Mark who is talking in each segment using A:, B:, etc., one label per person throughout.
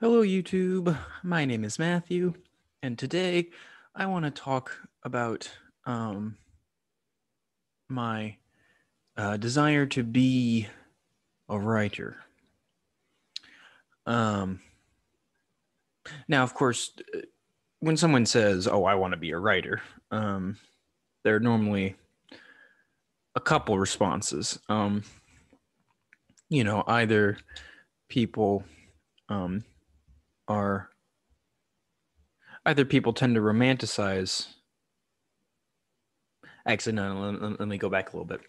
A: Hello, YouTube. My name is Matthew, and today I want to talk about my desire to be a writer. Um, Now, of course, when someone says, "Oh, I want to be a writer," there are normally a couple responses. Either people um, are either people tend to romanticize. Actually, no. Let me go back a little bit.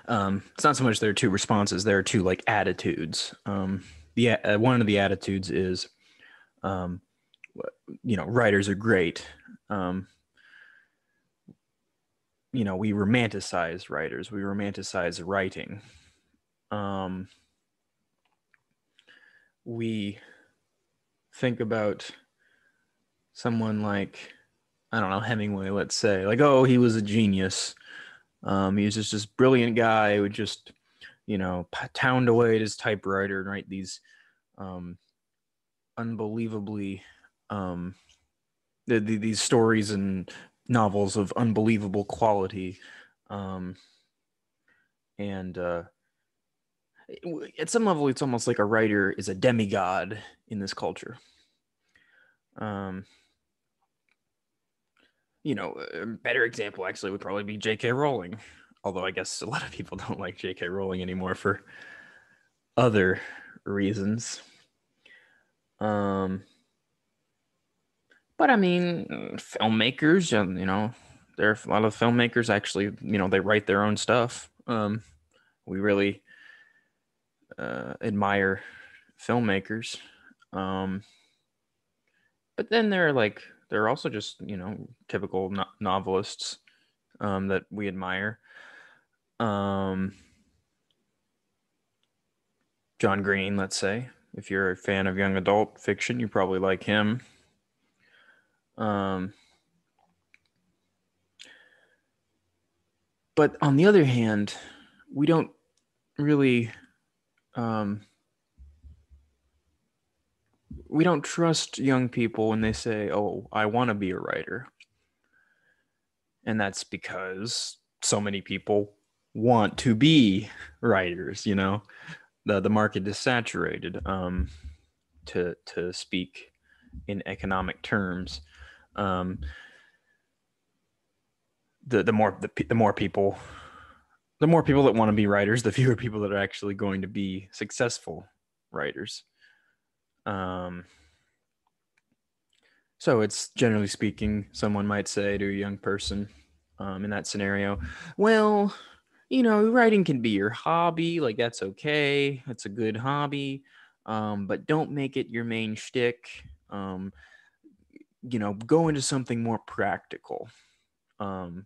A: It's not so much there are two responses; there are two like attitudes. The one of the attitudes is, um, writers are great. Um, we romanticize writers. We romanticize writing. Um, we think about someone like, I don't know, Hemingway. Let's say, like, oh, he was a genius. He was just this brilliant guy who would just, pound away at his typewriter and write these um, unbelievably these stories and novels of unbelievable quality, um, and at some level, it's almost like a writer is a demigod in this culture. Um, a better example actually would probably be J.K. Rowling, although I guess a lot of people don't like J.K. Rowling anymore for other reasons. Um, But I mean, filmmakers, there are a lot of filmmakers actually, they write their own stuff. We really admire filmmakers. Um, but then there are also just, typical novelists that we admire. Um, John Green, let's say. If you're a fan of young adult fiction, you probably like him. Um, but on the other hand, we don't really um, we don't trust young people when they say, "Oh, I want to be a writer," and that's because so many people want to be writers. The market is saturated. To speak in economic terms, um, the more people that want to be writers, the fewer people that are actually going to be successful writers. Um, So it's generally speaking, someone might say to a young person in that scenario, well, writing can be your hobby. Like, that's okay. It's a good hobby. But don't make it your main shtick. Go into something more practical. Um,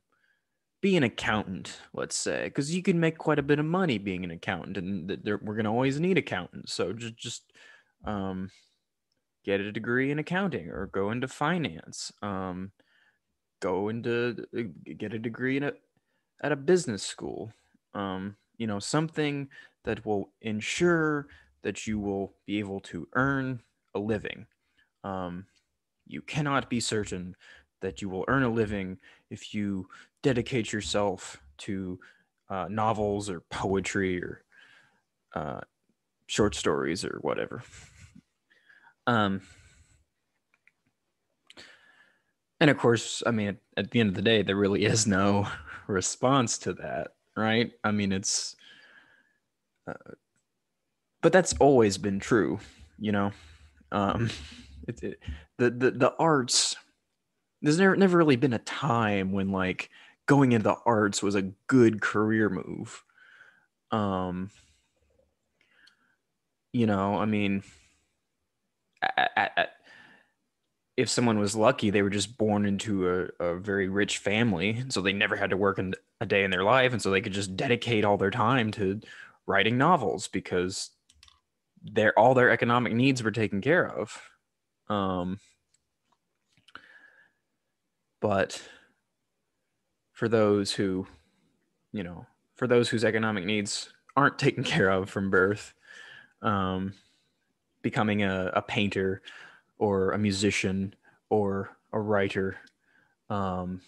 A: be an accountant, let's say, because you can make quite a bit of money being an accountant, and we're going to always need accountants. So just um, get a degree in accounting or go into finance. Go into get a degree at a business school. Something that will ensure that you will be able to earn a living. Um, you cannot be certain that you will earn a living if you dedicate yourself to novels or poetry or uh, short stories or whatever. Um, and of course, I mean, at the end of the day, there really is no response to that, right? I mean, uh, but that's always been true, you know. Um, it, the arts. There's never really been a time when like going into the arts was a good career move. Um, I mean, if someone was lucky, they were just born into a very rich family, so they never had to work a day in their life, and so they could just dedicate all their time to writing novels because all their economic needs were taken care of. Um, but for those who, for those whose economic needs aren't taken care of from birth, um, becoming a painter or a musician or a writer um,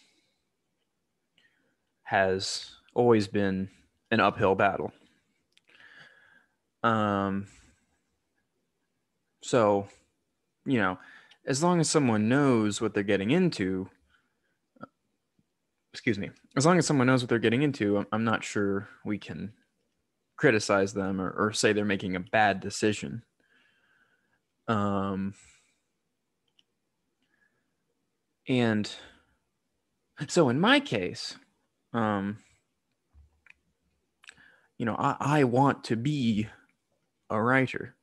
A: has always been an uphill battle. Um, so, you know, as long as someone knows what they're getting into, excuse me, as long as someone knows what they're getting into, I'm not sure we can criticize them or say they're making a bad decision. Um, and so in my case, I want to be a writer.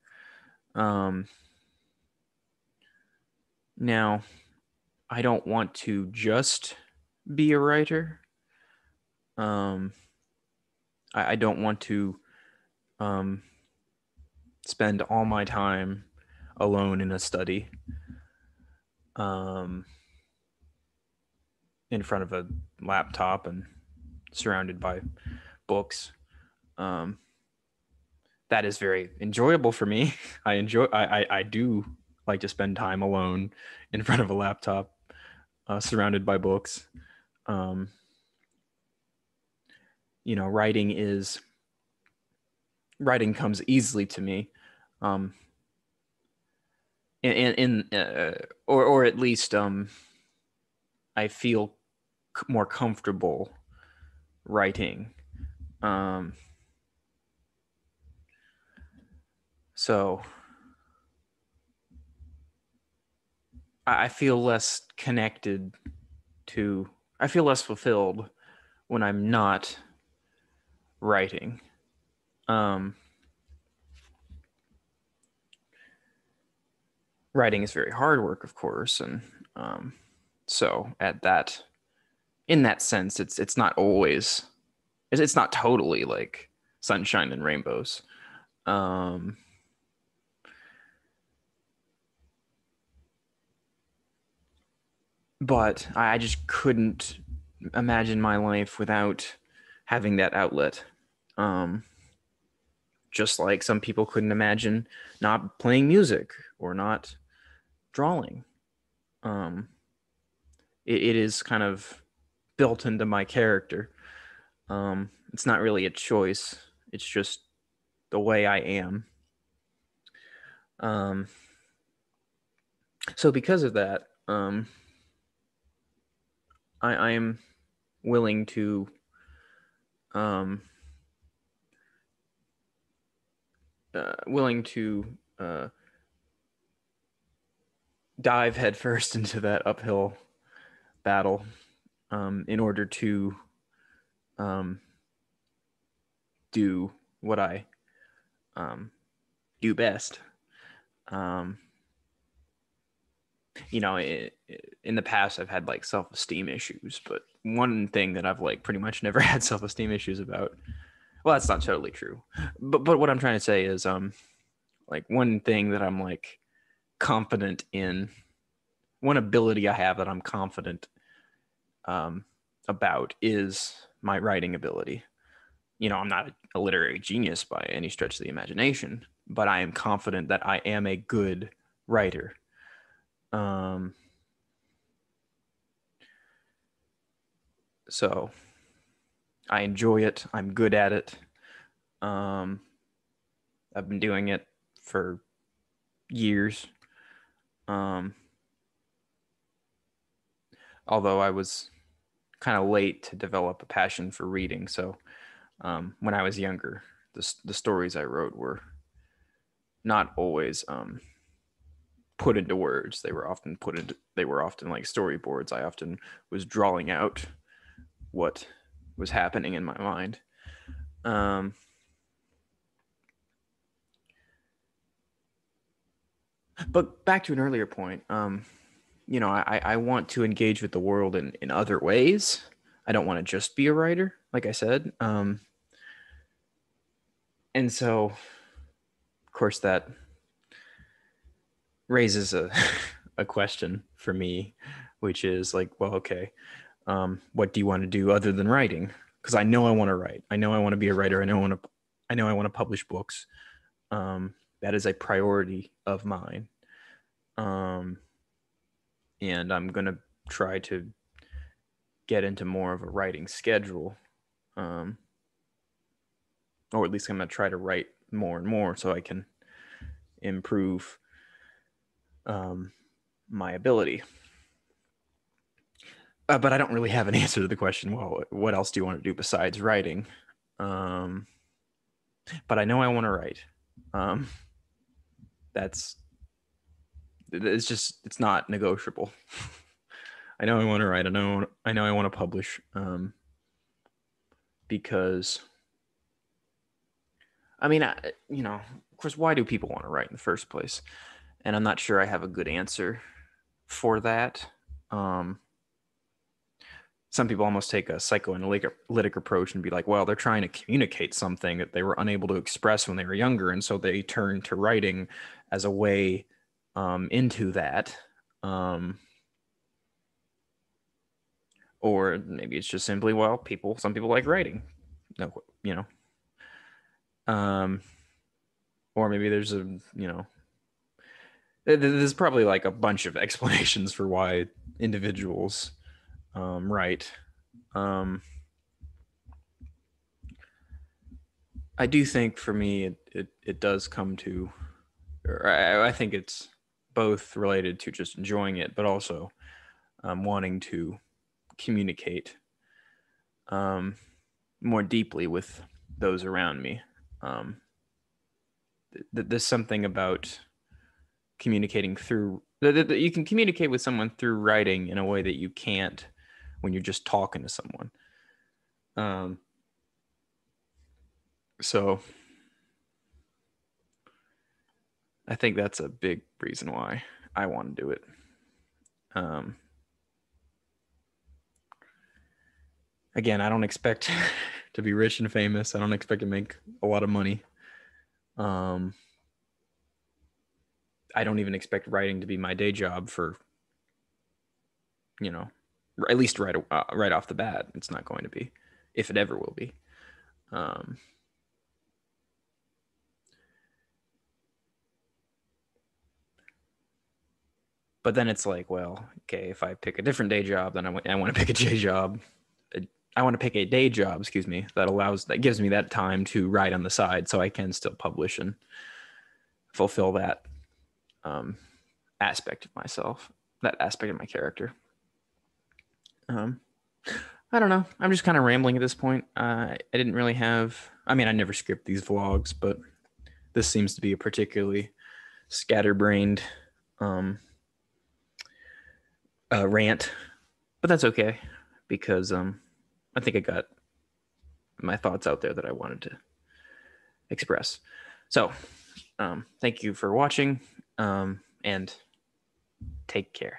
A: Now, I don't want to just be a writer. I don't want to spend all my time alone in a study in front of a laptop and surrounded by books. That is very enjoyable for me. I do like to spend time alone in front of a laptop, surrounded by books. Writing comes easily to me. Or at least I feel more comfortable writing. So I feel less connected to, I feel less fulfilled when I'm not writing. Writing is very hard work, of course, and so in that sense, it's not always, it's not totally like sunshine and rainbows. But I just couldn't imagine my life without having that outlet. Just like some people couldn't imagine not playing music or not drawing. It is kind of built into my character. It's not really a choice. It's just the way I am. So because of that, I am willing to dive headfirst into that uphill battle in order to do what I do best. In the past, I've had like self-esteem issues, but one thing that I've like pretty much never had self-esteem issues about. Well, that's not totally true, but what I'm trying to say is like one thing that I'm like confident in, one ability I have that I'm confident about is my writing ability. I'm not a literary genius by any stretch of the imagination, but I am confident that I am a good writer. So I enjoy it. I'm good at it. I've been doing it for years. Although I was kind of late to develop a passion for reading. So when I was younger, the stories I wrote were not always put into words. They were often like storyboards. I often was drawing out what was happening in my mind. But back to an earlier point, I want to engage with the world in other ways. I don't want to just be a writer, like I said. And so, of course, that raises a question for me, which is like, well, okay, what do you want to do other than writing? Because I know I want to write. I know I want to be a writer. I know I want to publish books. That is a priority of mine. And I'm going to try to get into more of a writing schedule. Or at least I'm going to try to write more and more so I can improve my ability. But I don't really have an answer to the question, well, what else do you want to do besides writing? But I know I want to write. It's not negotiable. I know I want to write. I know I want to publish. Because, I mean, of course, why do people want to write in the first place? And I'm not sure I have a good answer for that. Some people almost take a psychoanalytic approach and be like, well, they're trying to communicate something that they were unable to express when they were younger. And so they turn to writing as a way into that. Or maybe it's just simply, well, some people like writing. No, or maybe there's there's probably like a bunch of explanations for why individuals write. I do think for me it does come to, or I think it's both related to just enjoying it, but also wanting to communicate more deeply with those around me. There's something about communicating through that you can communicate with someone through writing in a way that you can't when you're just talking to someone. So I think that's a big reason why I want to do it. Again, I don't expect to be rich and famous. I don't expect to make a lot of money. I don't even expect writing to be my day job for, at least right off the bat. It's not going to be, if it ever will be. But then it's like, well, okay, if I pick a different day job, then I want to pick a day job. I want to pick a day job, excuse me, that gives me that time to write on the side so I can still publish and fulfill that aspect of myself, that aspect of my character. I don't know. I'm just kind of rambling at this point. I didn't really have, I never script these vlogs, but this seems to be a particularly scatterbrained rant, but that's okay because I think I got my thoughts out there that I wanted to express. So thank you for watching, and take care.